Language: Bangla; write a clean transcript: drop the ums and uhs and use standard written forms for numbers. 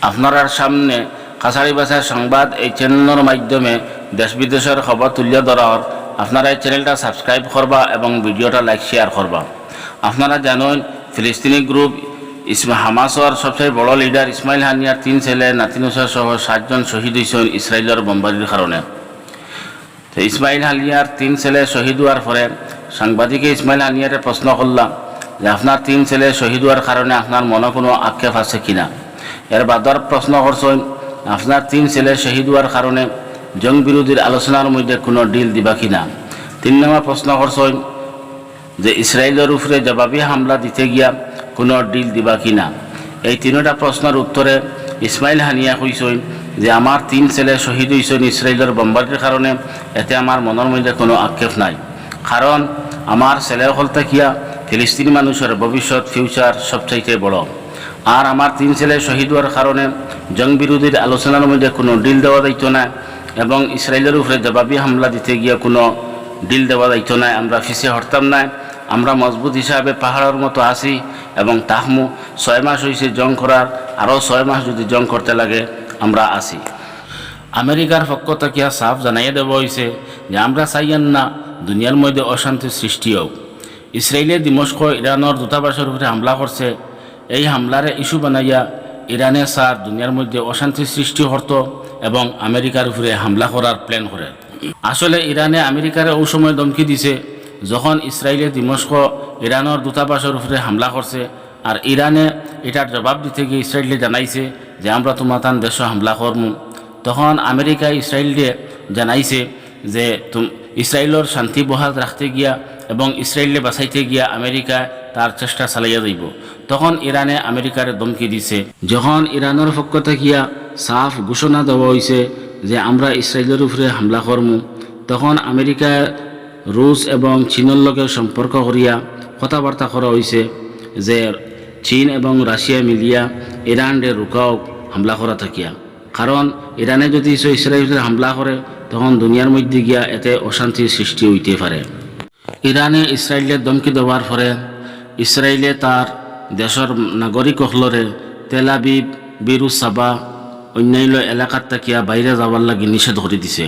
আপনার সামনে কাছাড়ি ভাষার সংবাদ এই চ্যানেলের মাধ্যমে দেশ বিদেশের খবর তুলে ধরার আপনারা এই চ্যানেলটা সাবস্ক্রাইব করবা এবং ভিডিওটা লাইক শেয়ার করবা। আপনারা জানেন ফিলিস্তিনি গ্রুপ হামাসর সবচেয়ে বড় লিডার ইসমাইল হানিয়ার 3 ছেলে নাতিনসা সহ 7 জন শহীদ হয়েছেন ইসরায়েলের বোমবারির কারণে। তো ইসমাইল হানিয়ার 3 ছেলে শহীদ হওয়ার পরে সাংবাদিকে ইসমাইল হানিয়ারে প্রশ্ন করলাম যে আপনার 3 ছেলে শহীদ হওয়ার কারণে আপনার মনে কোনো আক্ষেপ আছে কিনা। এর বাদর প্রশ্ন করছেন আপনার 3 ছেলে শহীদ হওয়ার কারণে জং বিরোধীর আলোচনার মধ্যে কোনো ডিল দিবা কিনা। 3 নম্বর প্রশ্ন করছেন যে ইসরায়েলের উপরে জবাবি হামলা দিতে গিয়া কোনো ডিল দিবা কিনা। এই 3টা প্রশ্নের উত্তরে ইসমাইল হানিয়া কইছেন যে আমার 3 ছেলে শহীদ হয়েছেন ইসরায়েলের বোমবারির কারণে, এতে আমার মনের মধ্যে কোনো আক্ষেপ নাই। কারণ আমার ছেলে হল থাকিয়া ফিলিস্তিনি মানুষের ভবিষ্যৎ ফিউচার সবচাইতে বড়। আর আমার 3 ছেলে শহীদ হওয়ার কারণে জং বিরোধীর আলোচনার মধ্যে কোনো ডিল দেওয়া যাইত না এবং ইসরায়েলের উপরে জবাবি হামলা দিতে গিয়ে কোনো ডিল দেওয়া যাইত না। আমরা পিছিয়ে হটতাম না। আমরা মজবুত হিসাবে পাহাড়ের মতো আছি এবং তাহমু 6 মাস হয়েছে জং করার, আরও 6 মাস যদি জং করতে লাগে আমরা আছি। আমেরিকার পক্ষ থেকে সাফ জানাইয়ে দেওয়া হয়েছে যে আমরা চাইয়েন না দুনিয়ার মধ্যে অশান্তির সৃষ্টি হোক। ইসরায়েলে দিমস্ক ইরানের দূতাবাসের উপরে হামলা করছে। এই হামলারে ইস্যু বানাইয়া ইরানে স্যার দুনিয়ার মধ্যে অশান্তির সৃষ্টি করত এবং আমেরিকার উপরে হামলা করার প্ল্যান করে। আসলে ইরানে আমেরিকারে ওই সময় ধমকি দিছে যখন ইসরায়েলে দিমস্ক ইরানের দূতাবাসের উপরে হামলা করছে, আর ইরানে এটার জবাব দিতে গিয়ে ইসরায়েলে জানাইছে যে আমরা তোমার তান দেশ হামলা করমু। তখন আমেরিকা ইসরায়েলে জানাইছে যে ইসরায়েলের শান্তি বহাল রাখতে গিয়া এবং ইসরায়েলে বাঁচাইতে গিয়া আমেরিকা তার চেষ্টা চালাইয়া যাইব। তখন ইরানে আমেরিকারে ধমকি দিছে। যখন ইরানের পক্ষ থেকে সাফ ঘোষণা দেওয়া হয়েছে যে আমরা ইসরায়েলের উপরে হামলা করমু, তখন আমেরিকা রুশ এবং চীনের লগে সম্পর্ক করিয়া কথাবার্তা করা হয়েছে যে চীন এবং রাশিয়া মিলিয়া ইরানরে রুকাও হামলা করা থাকিয়া। কারণ ইরানে যদি ইসরায়েলের হামলা করে তখন দুনিয়ার মধ্যে গিয়া এতে অশান্তির সৃষ্টি হইতে পারে। ইরানে ইসরায়েলের ধমকি দেওয়ার পরে ইসরায়েলে তার দেশের নাগরিক হলরে তেল আবিব, বেরুসাবা অন্যান্য এলাকার তাকিয়া বাইরে যাওয়ার লাগি নিষেধ করে দিছে।